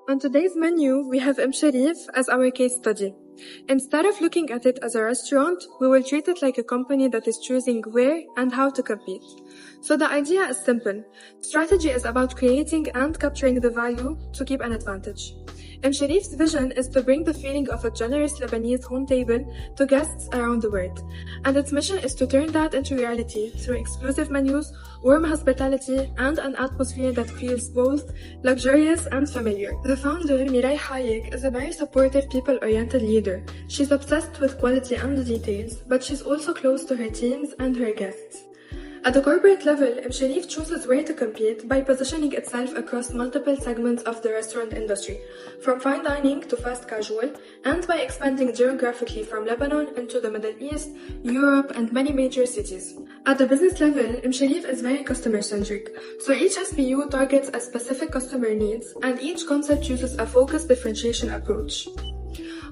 On today's menu, we have Sharif as our case study. Instead of looking at it as a restaurant, we will treat it like a company that is choosing where and how to compete. So the idea is simple. Strategy is about creating and capturing the value to keep an advantage. Sharif's vision is to bring the feeling of a generous Lebanese home table to guests around the world. And its mission is to turn that into reality through exclusive menus, warm hospitality, and an atmosphere that feels both luxurious and familiar. The founder, Mirai Hayek, is a very supportive, people-oriented leader. She's obsessed with quality and details, but she's also close to her teams and her guests. At the corporate level, Sharif chooses where to compete by positioning itself across multiple segments of the restaurant industry, from fine dining to fast casual, and by expanding geographically from Lebanon into the Middle East, Europe, and many major cities. At the business level, Sharif is very customer-centric, so each SBU targets a specific customer needs, and each concept uses a focused differentiation approach.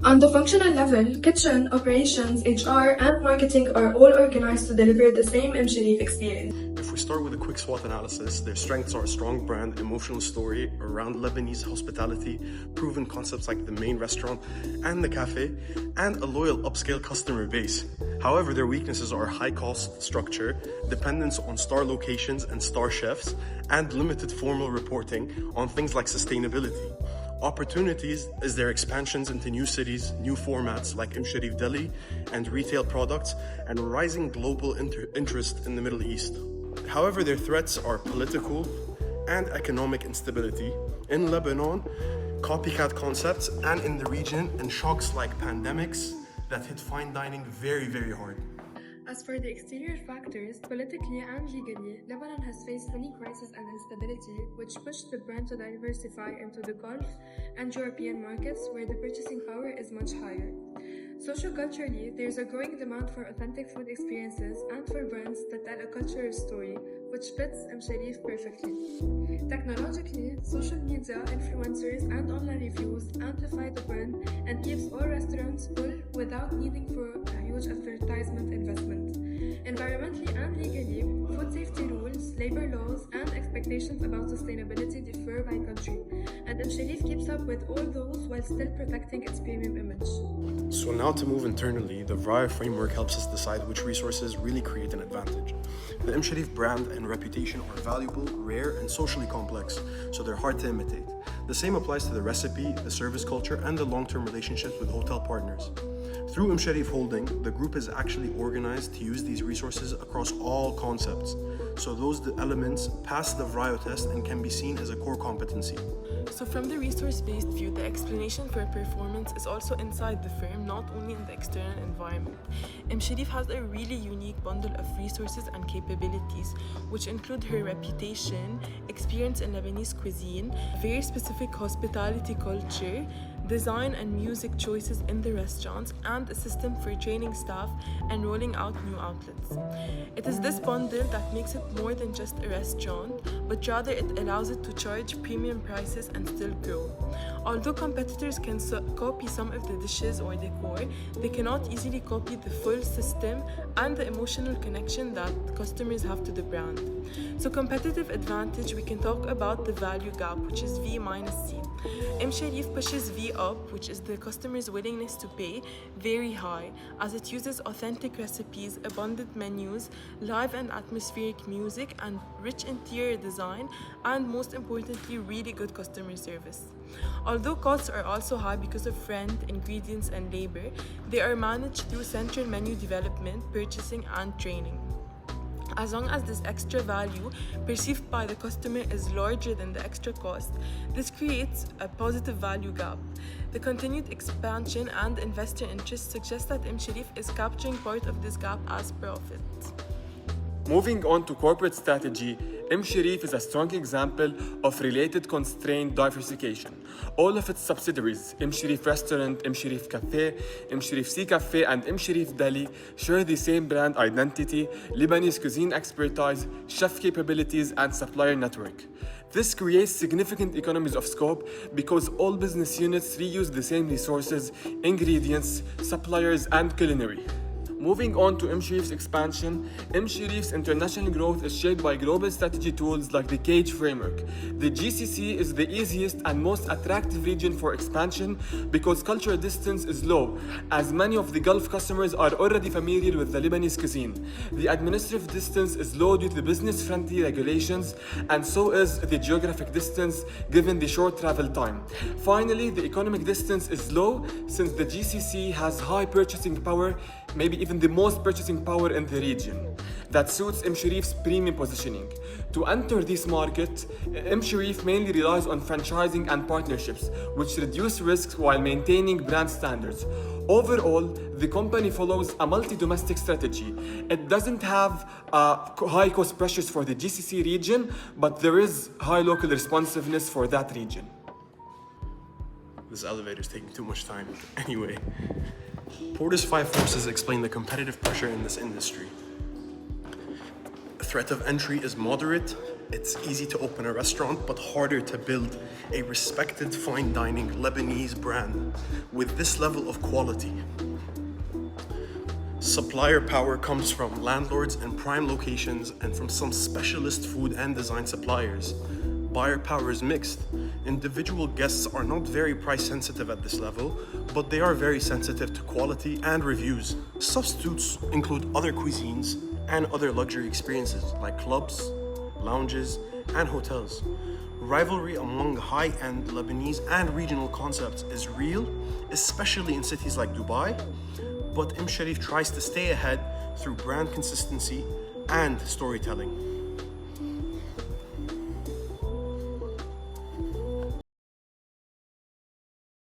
On the functional level, kitchen, operations, HR, and marketing are all organized to deliver the same Sharif experience. If we start with a quick SWOT analysis, their strengths are a strong brand, emotional story around Lebanese hospitality, proven concepts like the main restaurant and the cafe, and a loyal upscale customer base. However, their weaknesses are high cost structure, dependence on star locations and star chefs, and limited formal reporting on things like sustainability. Opportunities is their expansions into new cities, new formats like Sharif Deli and retail products, and rising global interest in the Middle East. However, their threats are political and economic instability in Lebanon, copycat concepts, and in the region, and shocks like pandemics that hit fine dining very, very hard. As for the exterior factors, politically and legally, Lebanon has faced many crises and instability, which pushed the brand to diversify into the Gulf and European markets where the purchasing power is much higher. Socioculturally, there is a growing demand for authentic food experiences and for brands that tell a cultural story, which fits Sharif perfectly. Technologically, social media, influencers, and online reviews amplify the brand and keeps all restaurants full without needing for a huge advertisement investment. Environmentally and legally, food safety rules, labor laws, and expectations about sustainability differ by country, and Sharif keeps up with all those while still protecting its premium image. So now to move internally, the VRIA framework helps us decide which resources really create an advantage. The Sharif brand and reputation are valuable, rare, and socially complex, so they're hard to imitate. The same applies to the recipe, the service culture, and the long-term relationships with hotel partners. Through Sharif Holding, the group is actually organized to use these resources across all concepts, so those elements pass the VRIO test and can be seen as a core competency. So from the resource-based view, the explanation for performance is also inside the firm, not only in the external environment. Sharif has a really unique bundle of resources and capabilities, which include her reputation, experience in Lebanese cuisine, very specific hospitality culture, design and music choices in the restaurants, and a system for training staff and rolling out new outlets. It is this bundle that makes it more than just a restaurant, but rather it allows it to charge premium prices and still grow. Although competitors can copy some of the dishes or decor, they cannot easily copy the full system and the emotional connection that customers have to the brand. So competitive advantage, we can talk about the value gap, which is V minus C. Sharif pushes V up, which is the customer's willingness to pay, very high, as it uses authentic recipes, abundant menus, live and atmospheric music, and rich interior design, and most importantly, really good customer service. Although costs are also high because of rent, ingredients, and labor, they are managed through central menu development, purchasing, and training. As long as this extra value perceived by the customer is larger than the extra cost, this creates a positive value gap. The continued expansion and investor interest suggest that Sharif is capturing part of this gap as profit. Moving on to corporate strategy, Sharif is a strong example of related constrained diversification. All of its subsidiaries, Sharif Restaurant, Sharif Cafe, Sharif Sea Cafe, and Sharif Deli share the same brand identity, Lebanese cuisine expertise, chef capabilities, and supplier network. This creates significant economies of scope because all business units reuse the same resources, ingredients, suppliers, and culinary. Moving on to Sharif's expansion, Sharif's international growth is shaped by global strategy tools like the CAGE framework. The GCC is the easiest and most attractive region for expansion because cultural distance is low, as many of the Gulf customers are already familiar with the Lebanese cuisine. The administrative distance is low due to the business-friendly regulations, and so is the geographic distance given the short travel time. Finally, the economic distance is low since the GCC has high purchasing power, maybe even the most purchasing power in the region. That suits Sharif's premium positioning. To enter this market, Sharif mainly relies on franchising and partnerships, which reduce risks while maintaining brand standards. Overall, the company follows a multi-domestic strategy. It doesn't have high cost pressures for the GCC region, but there is high local responsiveness for that region. This elevator is taking too much time. Anyway, Porter's 5 forces explain the competitive pressure in this industry. The threat of entry is moderate. It's easy to open a restaurant, but harder to build a respected fine dining Lebanese brand with this level of quality. Supplier power comes from landlords and prime locations and from some specialist food and design suppliers. Buyer power is mixed. Individual guests are not very price sensitive at this level, but they are very sensitive to quality and reviews. Substitutes include other cuisines and other luxury experiences like clubs, lounges, and hotels. Rivalry among high-end Lebanese and regional concepts is real, especially in cities like Dubai, but Sharif tries to stay ahead through brand consistency and storytelling.